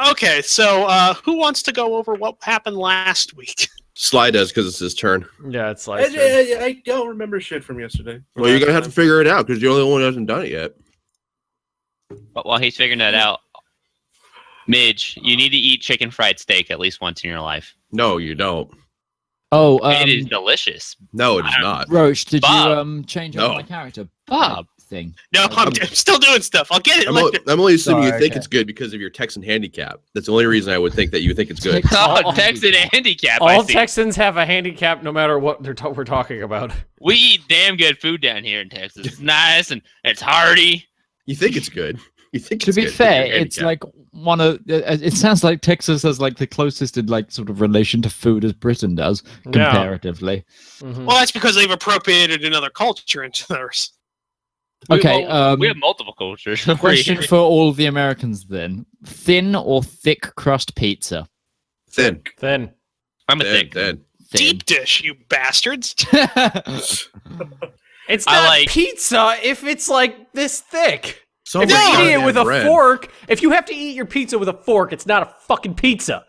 Okay, so who wants to go over what happened last week? Sly does because it's his turn. Yeah, it's Sly's turn. I don't remember shit from yesterday. Well, you're gonna have to figure it out because you're the only one who hasn't done it yet. But while he's figuring that out, Midge, you need to eat chicken fried steak at least once in your life. No, you don't. Oh, It is delicious. No, it's not. Roach, did Bob. you change No. my character? Bob. Thing. No, I'm still doing stuff. I'll get it later. I'm only assuming Sorry, you think okay. it's good because of your Texan handicap. That's the only reason I would think that you think it's good. Oh, Texan handicap. I All see. Texans have a handicap no matter what we're talking about. We eat damn good food down here in Texas. It's nice and it's hearty. You think it's good. You think To it's be good, fair, your it's handicap. like one of. It sounds like Texas has like the closest in like sort of relation to food as Britain does comparatively. Mhm. Well, that's because they've appropriated another culture into theirs. Okay, we have multiple cultures. Question for all the Americans then: thin or thick crust pizza? thin. Then I'm a Thin, thick. thin. Thin. Deep dish, you bastards. it's I not like- pizza if it's like this thick. So If much you're eating it goddamn with a bread. fork, if you have to eat your pizza with a fork, it's not a fucking pizza.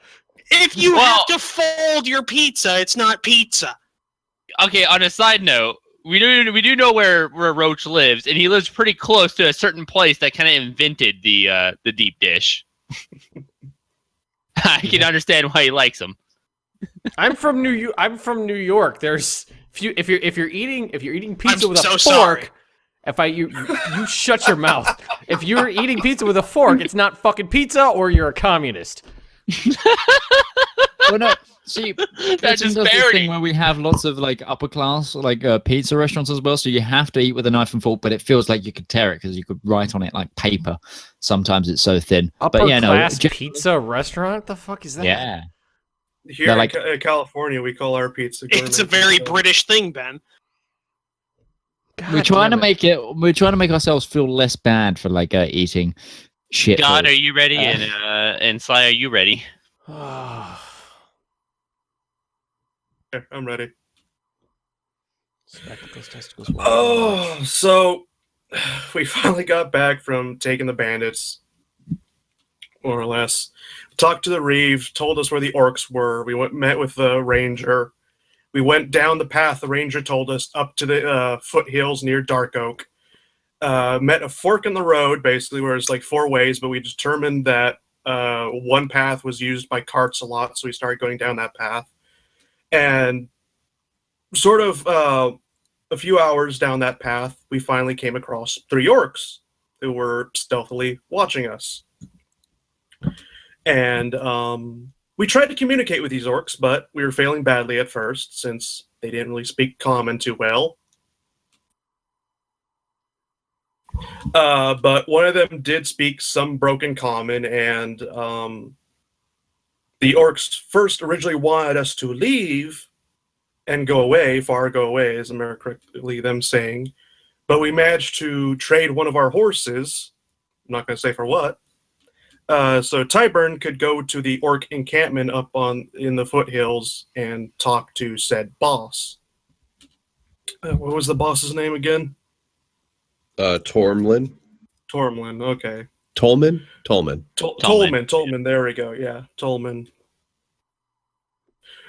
If you Well- have to fold your pizza, it's not pizza. Okay, on a side note, we do know where Roach lives, and he lives pretty close to a certain place that kind of invented the deep dish. I can understand why he likes them. I'm from New York. There's if you're eating pizza I'm with a so fork. sorry. You shut your mouth. If you're eating pizza with a fork, it's not fucking pizza, or you're a communist. Well, no. See, That's Britain just does this parody. thing where we have lots of like upper class like pizza restaurants as well. So you have to eat with a knife and fork, but it feels like you could tear it because you could write on it like paper. Sometimes it's so thin. Upper but yeah, no. class pizza restaurant? The fuck is that? Yeah. Here They're in like- California, we call our pizza. It's a gourmet very pizza. British thing, Ben. God We're trying to damn make it. We're trying to make ourselves feel less bad for like eating shit. God, food. are you ready? And Sly, are you ready? Okay, I'm ready. Spectacles, testicles, Oh, so we finally got back from taking the bandits, more or less. Talked to the Reeve, told us where the orcs were. We met with the ranger. We went down the path the ranger told us up to the foothills near Dark Oak. Met a fork in the road, basically, where it's like four ways, but we determined that one path was used by carts a lot, so we started going down that path. And sort of a few hours down that path, we finally came across three orcs who were stealthily watching us. And we tried to communicate with these orcs, but we were failing badly at first since they didn't really speak common too well. But one of them did speak some broken common, and the orcs first originally wanted us to leave and go away, far go away, is correctly them saying. But we managed to trade one of our horses. I'm not going to say for what. So Tyburn could go to the orc encampment up in the foothills and talk to said boss. What was the boss's name again? Tormlin. Tormlin, okay. Tolman. Tolman. Tolman, there we go, yeah, Tolman.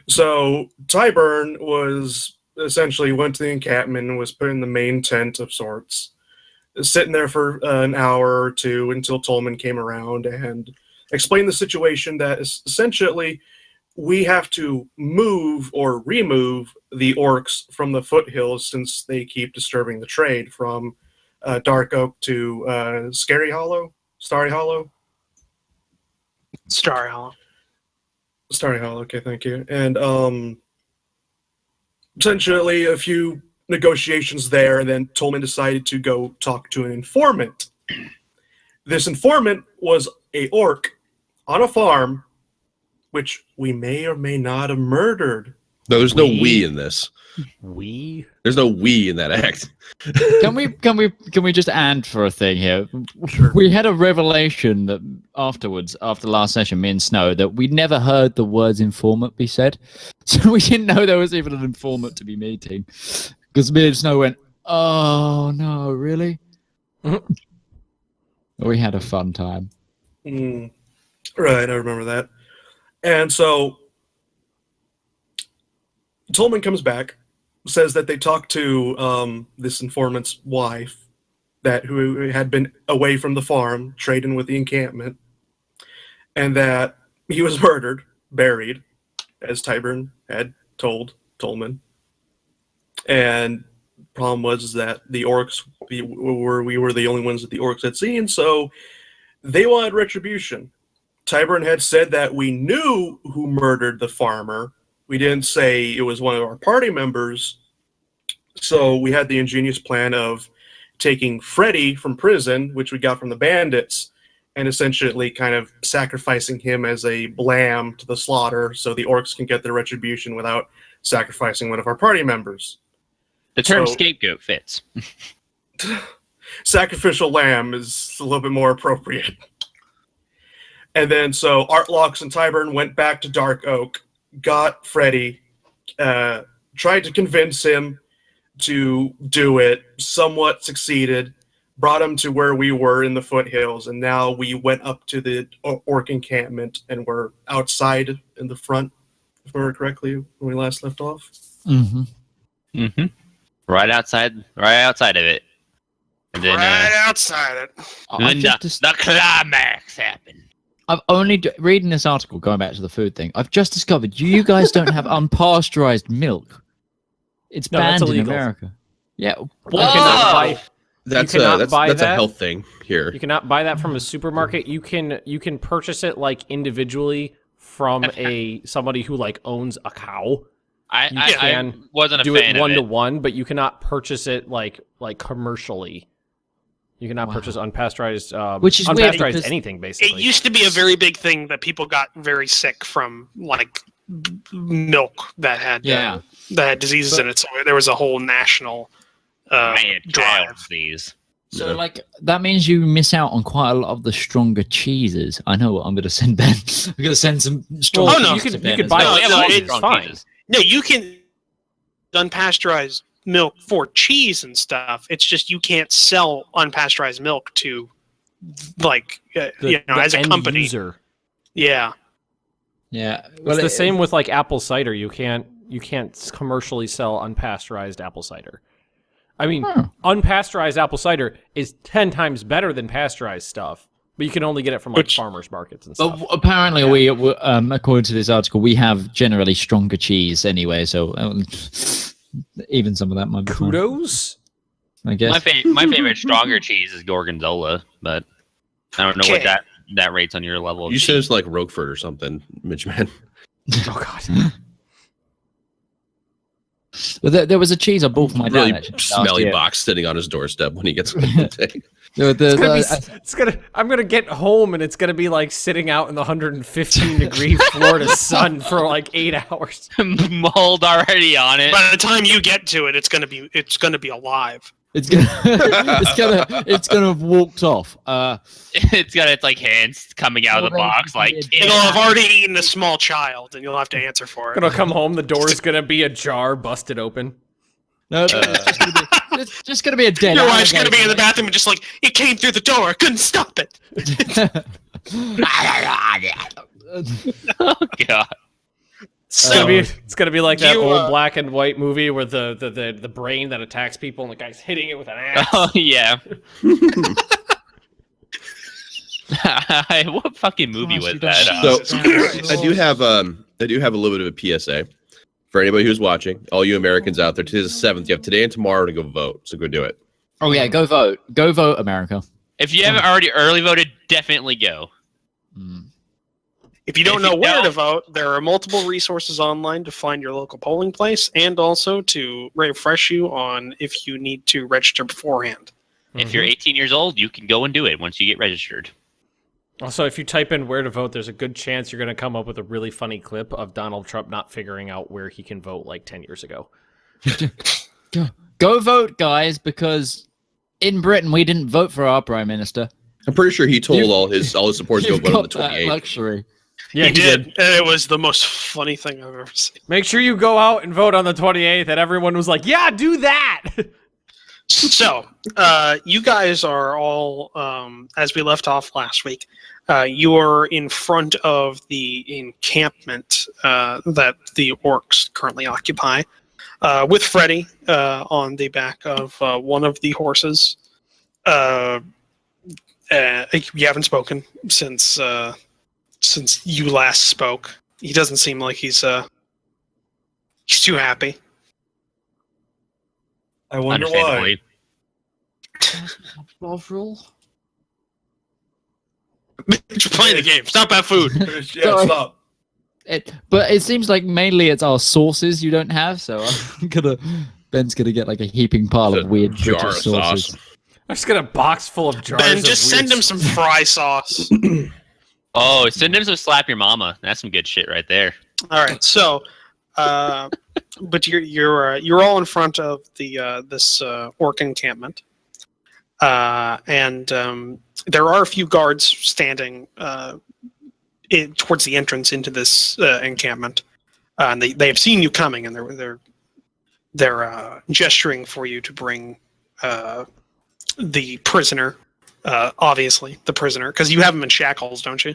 So Tyburn was essentially went to the encampment and was put in the main tent of sorts, sitting there for an hour or two until Tolman came around and explained the situation that essentially we have to move or remove the orcs from the foothills since they keep disturbing the trade from Dark Oak to Starry Hollow. Starry Hollow, Okay, thank you. And essentially a few negotiations there, and then Tolman decided to go talk to an informant. This informant was a orc on a farm, which we may or may not have murdered. No, there's no we in this. We? There's no we in that act. Can we just add for a thing here? Sure. We had a revelation that afterwards, after last session, me and Snow, that we never heard the words informant be said. So we didn't know there was even an informant to be meeting. Because me and Snow went, oh no, really? We had a fun time. Right, I remember that. And so Tolman comes back, says that they talked to this informant's wife, who had been away from the farm, trading with the encampment, and that he was murdered, buried, as Tyburn had told Tolman. And problem was that the orcs, we were the only ones that the orcs had seen, so they wanted retribution. Tyburn had said that we knew who murdered the farmer. We didn't say it was one of our party members. So we had the ingenious plan of taking Freddy from prison, which we got from the bandits, and essentially kind of sacrificing him as a lamb to the slaughter so the orcs can get their retribution without sacrificing one of our party members. The term So- scapegoat fits. Sacrificial lamb is a little bit more appropriate. And then so Artlocks and Tyburn went back to Dark Oak, got Freddy, tried to convince him to do it, somewhat succeeded, brought him to where we were in the foothills, and now we went up to the orc encampment and we're outside in the front, if I remember correctly, when we last left off. Mm-hmm. Mm-hmm. Right outside of it. And then, outside it. then the climax happened. I've only reading this article, going back to the food thing. I've just discovered you guys don't have unpasteurized milk. It's No, that's banned in illegal. America. Yeah. You cannot buy. That's cannot buy that's a that. health thing here. You cannot buy that from a supermarket. You can purchase it like individually from somebody who like owns a cow. I can wasn't a Do fan it one of to it. one, but you cannot purchase it like commercially. You cannot purchase unpasteurized, Which is weird unpasteurized because anything It basically. used to be a very big thing that people got very sick from, like milk that had diseases in it. So there was a whole national I had drive. cows, these. So, like, that means you miss out on quite a lot of the stronger cheeses. I know what I'm going to send Ben. I'm going to send some strong Oh, no. cheese you to could Ben as buy well. No, it. no, It's it's fine. Jesus. No, you can unpasteurized milk for cheese and stuff. It's just you can't sell unpasteurized milk to, like, The as a end company. user. Yeah. Yeah. It's the same with like apple cider. You can't commercially sell unpasteurized apple cider. I mean, unpasteurized apple cider is 10 times better than pasteurized stuff, but you can only get it from like farmers markets and stuff. But apparently, we according to this article, we have generally stronger cheese anyway. So even some of that might be fine, Kudos. I guess. My favorite stronger cheese is Gorgonzola, but I don't know what Okay. that rates on your level of You cheese. said it's like Roquefort or something, Midgeman. Oh god. But there was a cheese I bought for my Really dad. actually, last smelly year. box sitting on his doorstep when he gets home one day. I'm gonna get home and it's gonna be like sitting out in the 115 degree Florida sun for like 8 hours. mold already on it. By the time you get to it, it's gonna be alive. It's gonna have walked off. It's got its like hands coming out of the box, like It'll have already eaten a small child, and you'll have to answer for it. Gonna come home, the door's gonna be a jar busted open. No, it's just gonna be a dead. Your wife's gonna be in the alligator. bathroom and just like, it came through the door, I couldn't stop it. oh god. It's gonna be like that you, old black and white movie where the brain that attacks people and the guy's hitting it with an axe. Oh yeah. What fucking movie was that? So I do have a little bit of a PSA for anybody who's watching. All you Americans out there, today's the 7th. You have today and tomorrow to go vote. So go do it. Oh yeah, go vote, America. If you haven't already early voted, definitely go. If you don't If know you where to don't- vote, there are multiple resources online to find your local polling place and also to refresh you on if you need to register beforehand. If you're 18 years old, you can go and do it once you get registered. Also, if you type in where to vote, there's a good chance you're gonna come up with a really funny clip of Donald Trump not figuring out where he can vote like 10 years ago. Go vote, guys, because in Britain we didn't vote for our prime minister. I'm pretty sure he told all his supporters to go You've vote on the got that 28th. luxury. Yeah, he did. And it was the most funny thing I've ever seen. Make sure you go out and vote on the 28th, and everyone was like, "Yeah, do that." So, you guys are all, as we left off last week, You are in front of the encampment that the orcs currently occupy, with Freddy on the back of one of the horses. You haven't spoken since you last spoke. He doesn't seem like he's too happy. I wonder why. Understandably. You're playing the game. Stop that food. Yeah, Sorry. stop. But it seems like mainly it's our sauces you don't have, so Ben's gonna get like a heaping pile It's of a weird jar British of sauces. sauce. I just got a box full of jars. Ben, of just weird send him some fry sauce. Oh, send him some slap your mama. That's some good shit right there. All right, so, but you're all in front of the this orc encampment, and there are a few guards standing towards the entrance into this encampment, and they have seen you coming, and they're gesturing for you to bring the prisoner. Obviously, the prisoner, because you have him in shackles, don't you?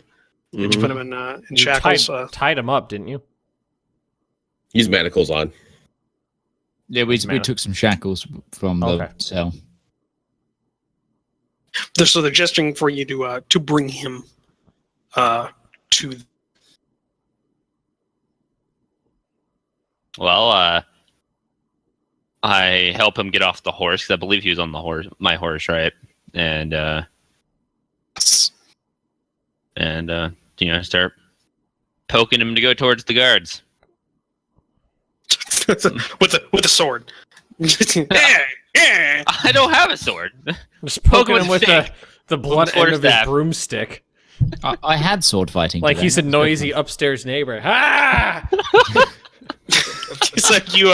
Did you put him in You shackles? tied him up, didn't you? He's manacles on. Yeah, we took some shackles from the cell. So they're gesturing for you to bring him to. Well, I help him get off the horse because I believe he was on my horse, right? And start poking him to go towards the guards with a sword. Yeah. I don't have a sword. Just poking him with stick. the blunt end of his Quarterstaff. broomstick. I had sword fighting. Like today. he's a noisy upstairs neighbor. Ah! It's like you.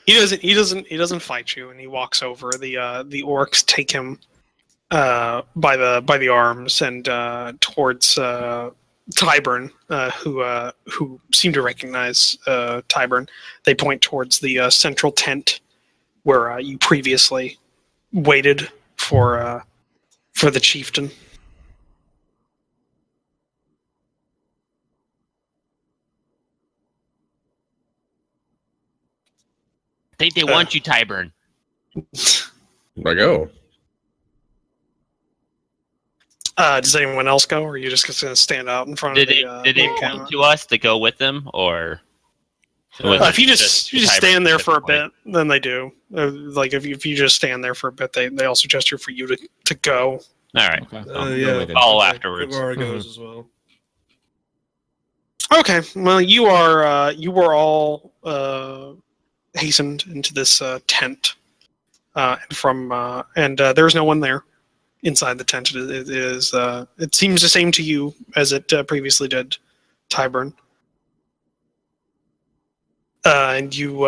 He doesn't fight you, and he walks over. The orcs take him by the arms and towards Tyburn, who seem to recognize Tyburn. They point towards the central tent where you previously waited for the chieftain. I think they want you, Tyburn. I go. Does anyone else go, or are you just going to stand out in front Did of they the point encampment? to us to go with them, or? If you just Tyburn stand there for a specifically? bit, then they do. Like if you just stand there for a bit, they also gesture for you to go. All right, Okay. Yeah. follow Okay, afterwards. Borvarrd goes as well. Okay, well you were all hastened into this tent, and there's no one there inside the tent. It seems the same to you as it previously did, Tyburn. And you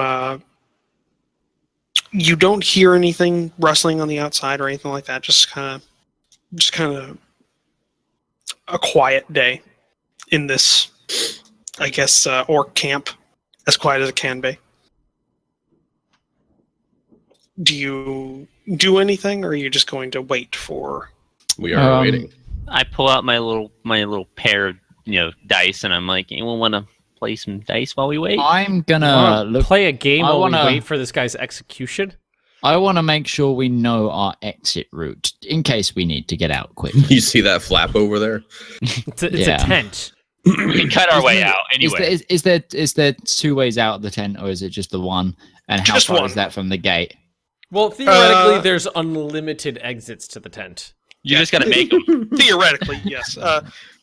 don't hear anything rustling on the outside or anything like that. Just kind of a quiet day in this, I guess, orc camp, as quiet as it can be. Do you do anything, or are you just going to wait for? We are waiting. I pull out my little pair of dice, and I'm like, anyone want to play some dice while we wait? I'm gonna Play a game I while wanna- we wait for this guy's execution. I want to make sure we know our exit route in case we need to get out quick. You see that flap over there? It's a Yeah. tent. We can cut our way out anyway. Is there two ways out of the tent, or is it just the one? And how Just far one. is that from the gate? Well, theoretically, there's unlimited exits to the tent. You just got to make them. Theoretically, yes.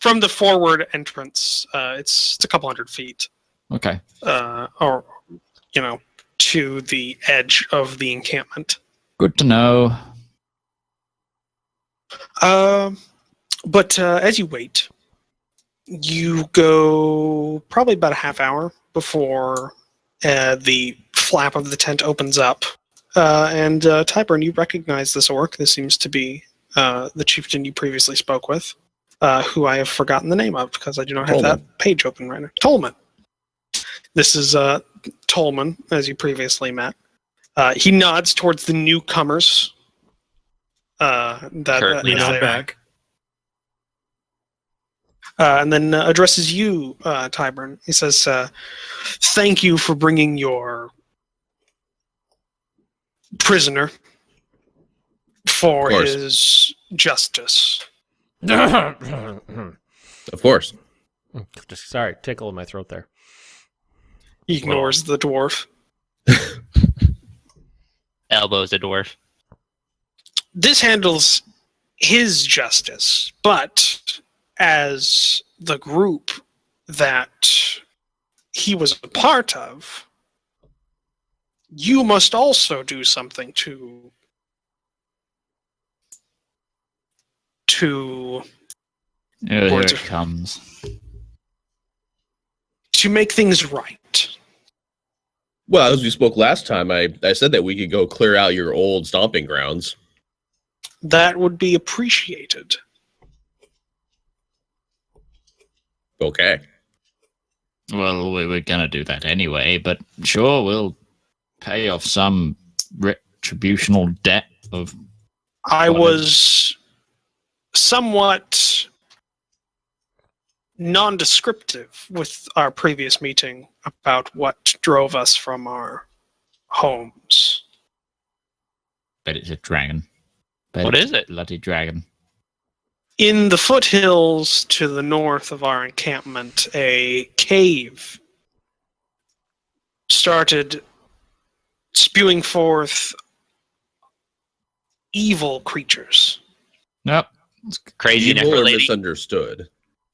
From the forward entrance, it's a couple hundred feet, Okay. or to the edge of the encampment. Good to know. But as you wait, you go probably about a half hour before the flap of the tent opens up. And Tyburn, you recognize this orc. This seems to be the chieftain you previously spoke with, who I have forgotten the name of because I do not have Tolman. that page open right now. Tolman. This is Tolman, as you previously met. He nods towards the newcomers. Curtly as nod they are. Back. and then addresses you, Tyburn. He says, "Thank you for bringing your prisoner for Of course. his justice." Of course. Just sorry, tickle in my throat there. He ignores the dwarf. Elbows a dwarf. This handles his justice, but as the group that he was a part of, you must also do something to Here Words it of- comes. make things right. Well, as we spoke last time, I said that we could go clear out your old stomping grounds. That would be appreciated. Okay. Well, we're gonna do that anyway, but sure, we'll pay off some retributional debt of. I was somewhat nondescriptive with our previous meeting about what drove us from our homes. Bet it's a dragon. What is it? Bloody dragon. In the foothills to the north of our encampment, a cave started spewing forth evil creatures. Nope. Crazy Evil or necro lady. misunderstood?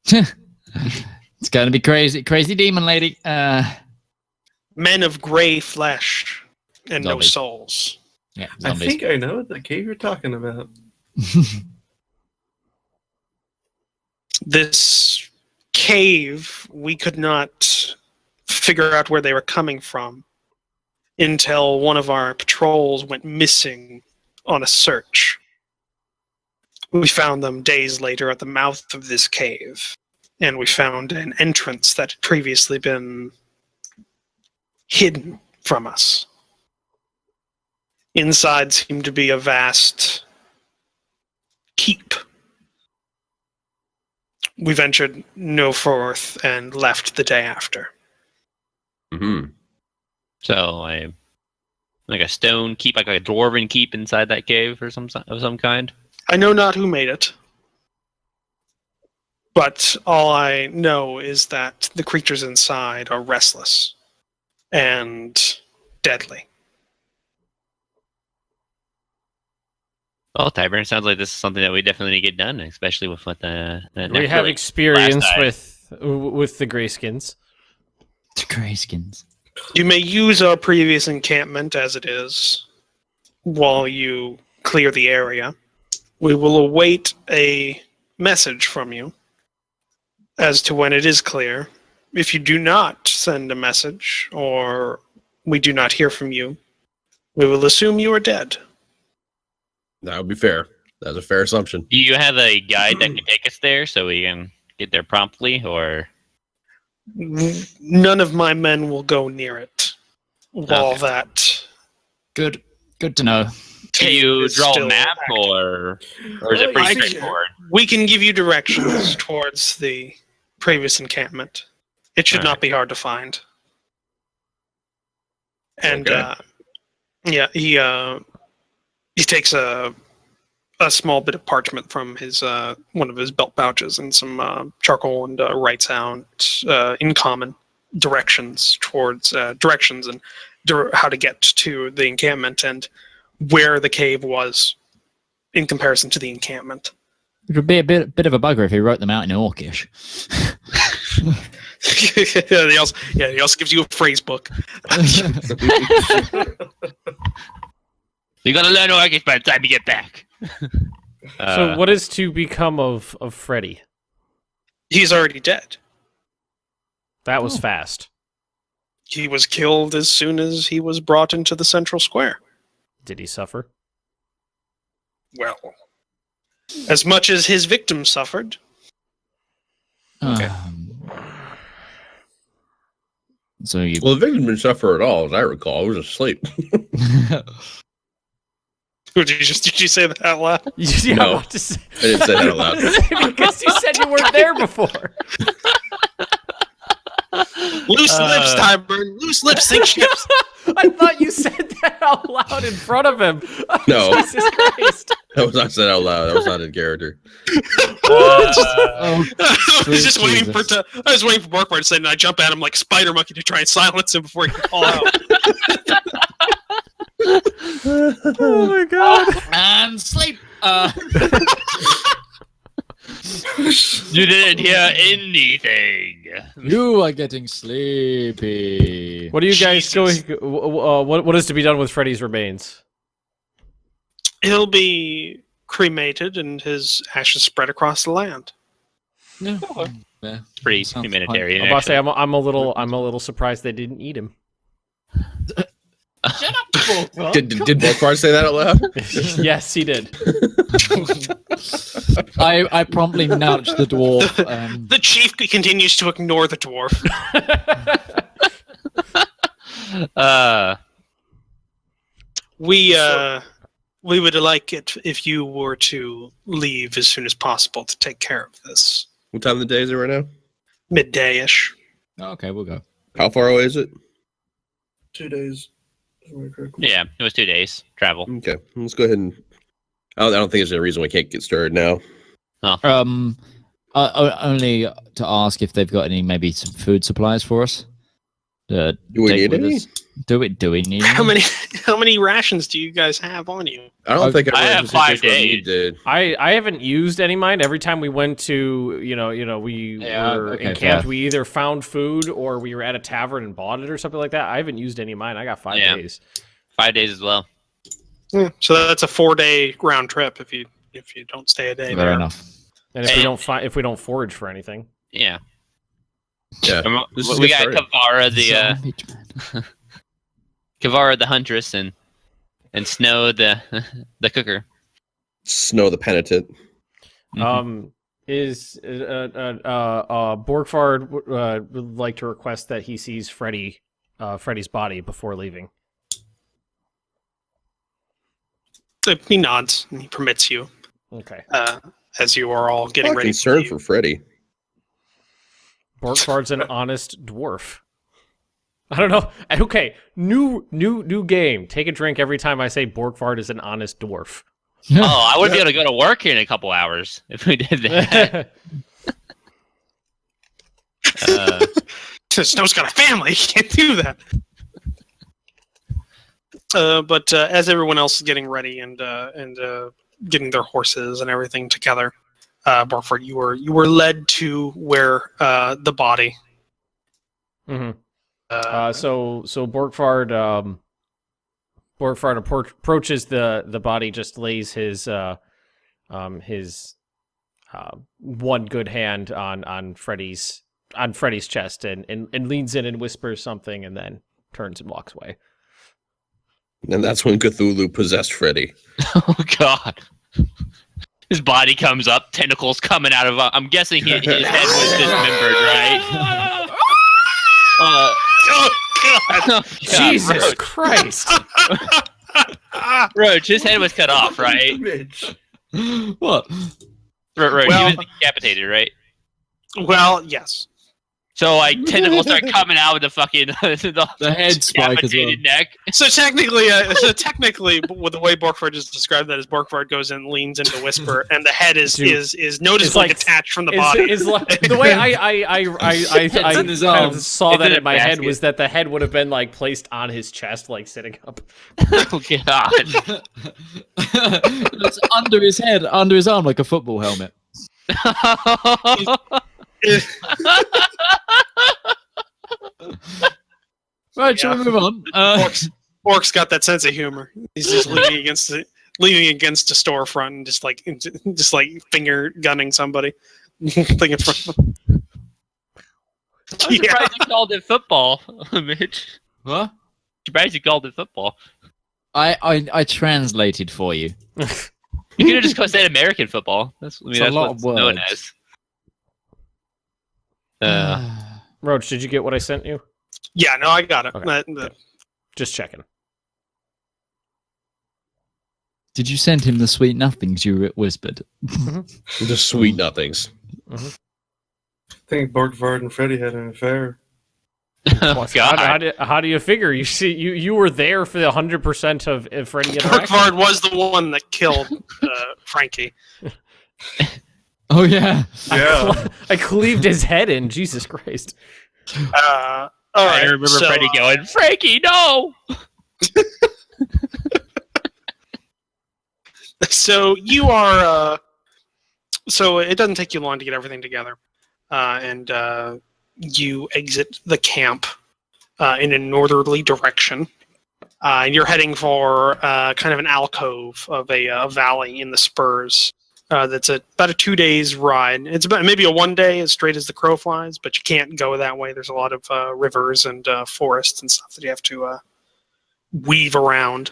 It's gonna be crazy, crazy demon lady. Men of gray flesh and no Zombies. souls. Yeah, I zombies. think I know the cave you're talking about. This cave, we could not figure out where they were coming from until one of our patrols went missing on a search. We found them days later at the mouth of this cave, and we found an entrance that had previously been hidden from us. Inside seemed to be a vast keep. We ventured no forth and left the day after. Mm-hmm. So like a stone keep, like a dwarven keep inside that cave or of some kind. I know not who made it, but all I know is that the creatures inside are restless and deadly. Well, Tyburn, sounds like this is something that we definitely need to get done, especially with what the We necro have lady experience last time. with the Greyskins. The Greyskins. You may use our previous encampment as it is while you clear the area. We will await a message from you as to when it is clear. If you do not send a message or we do not hear from you, we will assume you are dead. That would be fair. That's a fair assumption. Do you have a guide that can take us there so we can get there promptly, or None of my men will go near it while Okay. that Good to know. can you is draw a still map, active. or is it I pretty can- straightforward? We can give you directions towards the previous encampment. It should not be hard to find. And Okay. yeah, he takes a small bit of parchment from his one of his belt pouches and some charcoal and writes out in common directions towards directions and how to get to the encampment and where the cave was in comparison to the encampment. It would be a bit of a bugger if he wrote them out in Orcish. He also gives you a phrase book. You gotta learn Orcish by the time you get back. So what is to become of Freddy? He's already dead. That was fast. He was killed as soon as he was brought into the central square. Did he suffer? Well, as much as his victim suffered. Okay. So you. Well, the victim didn't suffer at all, as I recall. I was asleep. Did you say that out loud? Yeah, No. I'm about to say, I didn't say that out loud. because you said you weren't there before. Loose lips, Tyburn. Loose lips sink ships. I thought you said that out loud in front of him. No. Jesus Christ. That was not said out loud. That was not in character. Oh, I was just waiting Jesus. for Borkvarrd to say, and I jump at him like Spider Monkey to try and silence him before he can call out. Oh my god. and sleep. You didn't hear anything. You are getting sleepy. What are you guys Jesus. going? What is to be done with Freddy's remains? He'll be cremated and his ashes spread across the land. Yeah. Pretty Sounds humanitarian. I'm about to say actually. I'm a little surprised they didn't eat him. Did Borkvarrd say that out loud? Yes, he did. I promptly nudged the dwarf. The chief continues to ignore the dwarf. We would like it if you were to leave as soon as possible to take care of this. What time of the day is it right now? Midday-ish. Okay, we'll go. How far away is it? 2 days. Yeah, it was 2 days travel. Okay, let's go ahead and. I don't think there's a reason we can't get started now. Only to ask if they've got maybe some food supplies for us. Do we need any? Do we need How any? how many rations do you guys have on you? I don't think I ran have into a 5 situation where we days. did. I haven't used any mine. Every time we went to we were okay, encamped, fair. we either found food or we were at a tavern and bought it or something like that. I haven't used any of mine. I got 5 Yeah. days. 5 days as well. Yeah, so that's a 4-day round trip if you don't stay a day Fair there. enough. And if we don't forage for anything. Yeah. Yeah. We Let's got get started. Kavara the Zombie man. Kavara the huntress and Snow the cooker. Snow the penitent. Is Borkvarrd would like to request that he sees Freddy's body before leaving. He nods and he permits you Okay. as you are all getting I'm ready. concerned for Freddy. Borkvard's an honest dwarf. I don't know. Okay, new game. Take a drink every time I say Borkvarrd is an honest dwarf. Oh, I would be able to go to work here in a couple hours if we did that. Snow's got a family. He can't do that. But as everyone else is getting ready and getting their horses and everything together, Borkvarrd, you were led to where the body. Mm-hmm. So Borkvarrd approaches the body, just lays his one good hand on Freddy's chest and leans in and whispers something and then turns and walks away. And that's when Cthulhu possessed Freddy. Oh God. His body comes up, tentacles coming out of. I'm guessing his head was dismembered, right? Oh God! God, Jesus Roach. Christ! Roach, his head was cut off, right? Mitch. What? Roach, Well- he was decapitated, right? Well, yes. So like tentacles start coming out with the fucking The head spike as well. decapitated neck. So technically, with the way Borkvarrd just described that, is Borkvarrd goes in, leans into whisper, and the head is noticeably like- detached from the body. Is like, the way I in his kind arms. of saw It's that in in a my head basket. was that the head would have been like placed on his chest, like sitting up. Oh God. It's under his head, under his arm, like a football helmet. Right, shall we move on? Orc's got that sense of humor. He's just leaning against a storefront and just like finger gunning somebody. Thinking from I'm surprised you called it football, Mitch. What? Surprised you called it football. I translated for you. You could have just said American football. That's It's a that's lot what's of known words. as. Roach, did you get what I sent you? Yeah, no, I got it. Okay. That- Just checking. Did you send him the sweet nothings you whispered? The sweet nothings. I think Borkvarrd and Freddy had an affair. Oh, God. How do you figure? You see, you were there for the 100% of Freddy interaction. Borkvarrd was the one that killed Frankie. Oh yeah. Yeah. I cleaved his head in. Jesus Christ. All I right, remember so, Freddy going, Frankie, no! So you are. So it doesn't take you long to get everything together, and you exit the camp in a northerly direction. And you're heading for kind of an alcove of a valley in the spurs. That's about a 2 days ride. It's about maybe a 1 day, as straight as the crow flies, but you can't go that way. There's a lot of rivers and forests and stuff that you have to weave around.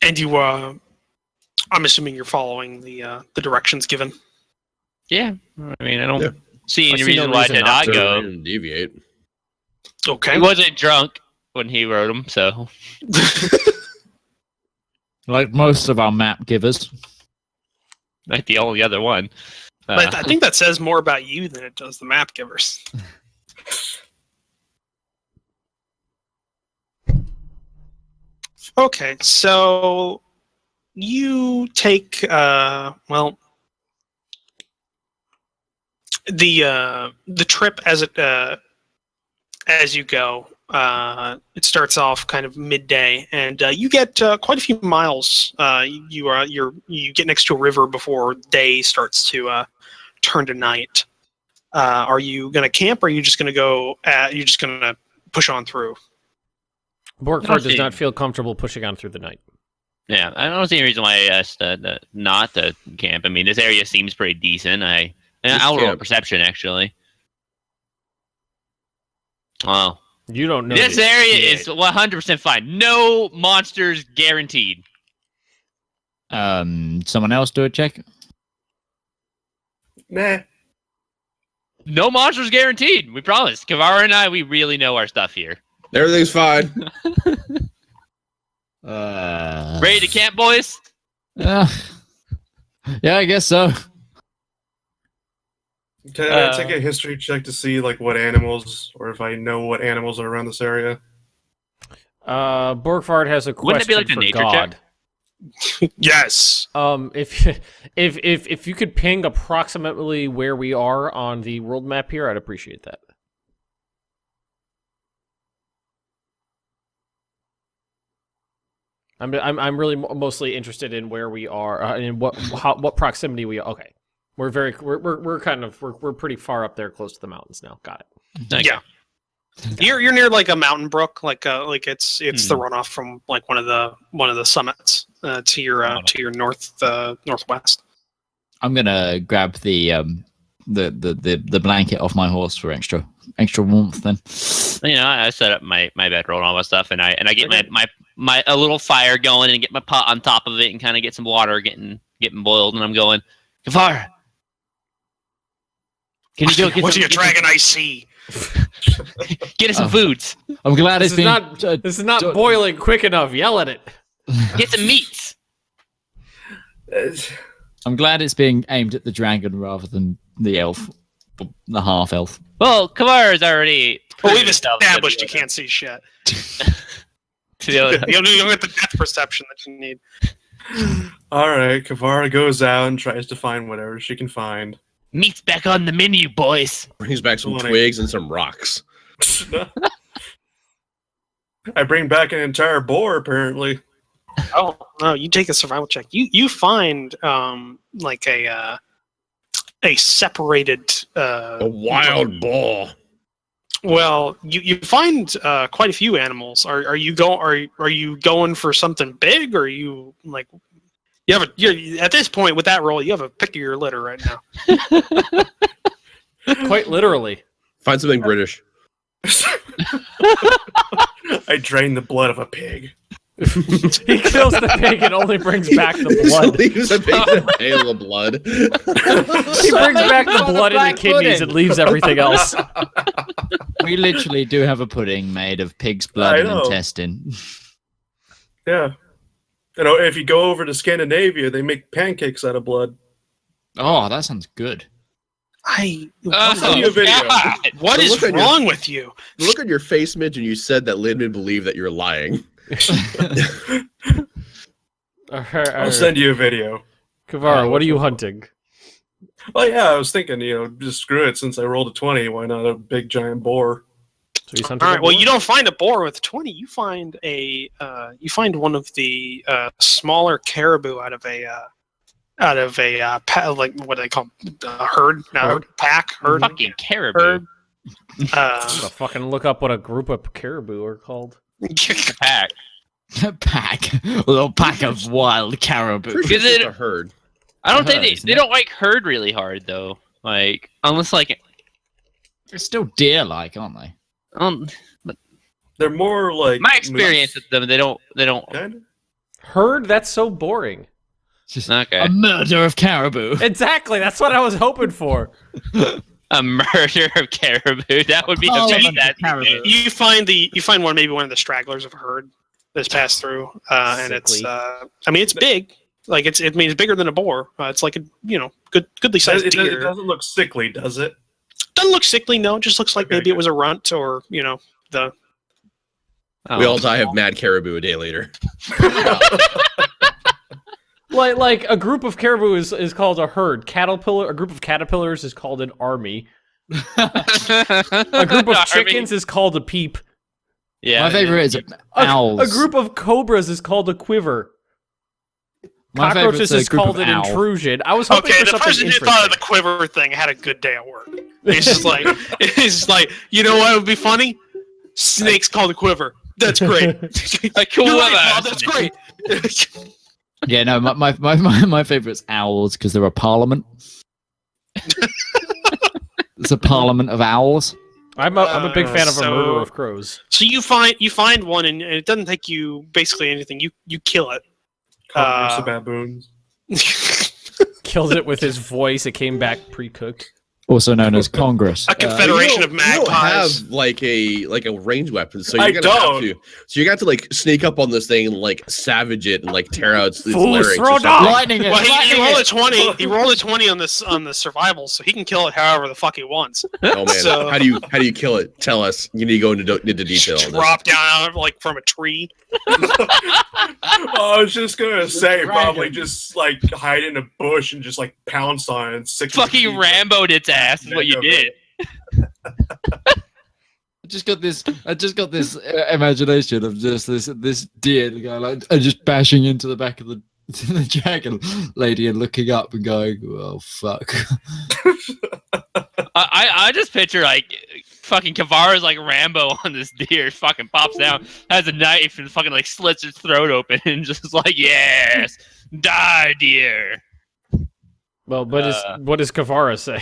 And you, I'm assuming you're following the directions given. Yeah. I mean, I don't Yeah. see any I see no reason why reason to not not go. And deviate. Okay. He wasn't drunk when he wrote them, so. Like most of our map givers. Like the only other one. But I think that says more about you than it does the map givers. Okay, so you take the trip as you go. It starts off kind of midday, and you get quite a few miles. You get next to a river before day starts to turn to night. Are you going to camp, or are you just going to go? You're just going to push on through? Borkvarrd does not feel comfortable pushing on through the night. Yeah, I don't see any reason why I asked not to camp. I mean, this area seems pretty decent. I'll roll perception, actually. Wow. You don't know. This area is 100% fine. No monsters guaranteed. Someone else do a check? Nah. No monsters guaranteed. We promise. Kavara and I, we really know our stuff here. Everything's fine. Ready to camp, boys? Yeah, I guess so. Can I take a history check to see like what animals, or if I know what animals are around this area? Borkvarrd has a question Wouldn't it be like a for nature God. check? Yes. If you could ping approximately where we are on the world map here, I'd appreciate that. I'm really mostly interested in where we are, in what proximity we are. Okay, we're pretty far up there, close to the mountains now. Got it. Okay. Yeah. You're near like a mountain brook, like it's the runoff from like one of the summits to your northwest. I'm gonna grab the blanket off my horse for extra warmth. Then I set up my bedroll and all that stuff, and I get my a little fire going and get my pot on top of it and kind of get some water getting boiled, and I'm going, Kafar, can you go get What's your dragon I see? Get us some foods. I'm glad This is not boiling quick enough. Yell at it. Get some meats. I'm glad it's being aimed at the dragon rather than the elf, the half elf. Well, Kafar is already. Well, we've established you can't see shit. You don't get the depth perception that you need. All right, Kavara goes out and tries to find whatever she can find. Meat's back on the menu, boys. Brings back some Morning. twigs and some rocks. I bring back an entire boar, apparently. Oh no! You take a survival check. You find like a separated A wild boar. Well, you find quite a few animals. Are you going for something big, or are you like you're at this point with that roll you have a pick of your litter right now? Quite literally. Find something British. I drain the blood of a pig. He kills the pig and only brings back the blood. Leaves a big tail of blood. He brings back the blood and the kidneys and leaves everything else. We literally do have a pudding made of pig's blood I and know. intestine. Yeah. You know, if you go over to Scandinavia, they make pancakes out of blood. Oh, that sounds good. send you a video. God. What The is look on your- wrong with you? Look at your face, Midge, and you said that Lindman believed that you're lying. I'll send you a video. Kavar, what are you hunting? Oh yeah, I was thinking, just screw it. Since I rolled a 20, why not a big giant boar? So he's All hunting right. a Well, boar? you don't find a boar with 20. You find one of the smaller caribou out of a like what do they call them? Herd? No, Herd? pack herd. Fucking caribou. Herd. I'm gonna fucking look up what a group of caribou are called. Pack. A little pack of wild caribou. Pretty sure Is it's it- just a herd. I don't think Herd, they isn't they it? don't like herd really hard though. Like unless like They're still deer-like, aren't they? They're more like my experience with them, they don't. Kind of? Herd? That's so boring. It's just Okay. a murder of caribou. Exactly. That's what I was hoping for. A murder of caribou. That would be Oh, the yeah, best. caribou. You find one of the stragglers of a herd that's passed through, and it's Sickly. it's big. Like it's bigger than a boar. It's like a goodly sized It deer. doesn't look sickly, does it? Doesn't look sickly. No, it just looks like Okay, maybe it good. was a runt or the. Oh. We all die of mad caribou a day later. Like a group of caribou is called a herd. A group of caterpillars is called an army. A group of chickens is called a peep. Yeah. My favorite is owls. A group of cobras is called a quiver. My Cockroaches favorite's a is group called of an owl. intrusion. I was hoping Okay, for the something person who interesting. thought of the quiver thing had a good day at work. It's just like you know what would be funny? Snakes called a quiver. That's great. A cool You're right, one. Bob, that's great. Yeah, no, my favorite's owls because they're a parliament. It's a parliament of owls. I'm a big fan of a so- murder of crows. So you find one and it doesn't take you basically anything. You kill it. Congress of baboons. Killed it with his voice. It came back pre-cooked. Also known as Congress. A confederation of You don't magpies. have like a ranged weapon, so I you're gonna don't. have to. So you're gonna have to like sneak up on this thing and like savage it and like tear out its Fools, larynx. throw or it something. off! Lightning it! Well, he lightning rolled a it! 20. He rolled a 20 on the survival, so he can kill it however the fuck he wants. Oh man, So- how do you kill it? Tell us. You need to go into detail on this. Drop down out of like from a tree. I was just gonna say, Dragon. probably just like hide in a bush and just like pounce on it. And sick Fucking Rambo'd its ass is what you did. I just got this imagination of just this deer going like and just bashing into the back of the dragon lady and looking up and going, "Well, fuck." I just picture like fucking Kavara's like Rambo on this deer, fucking pops down, has a knife and fucking like slits its throat open and just like, yes, die, deer. Well, but what does Kavara say?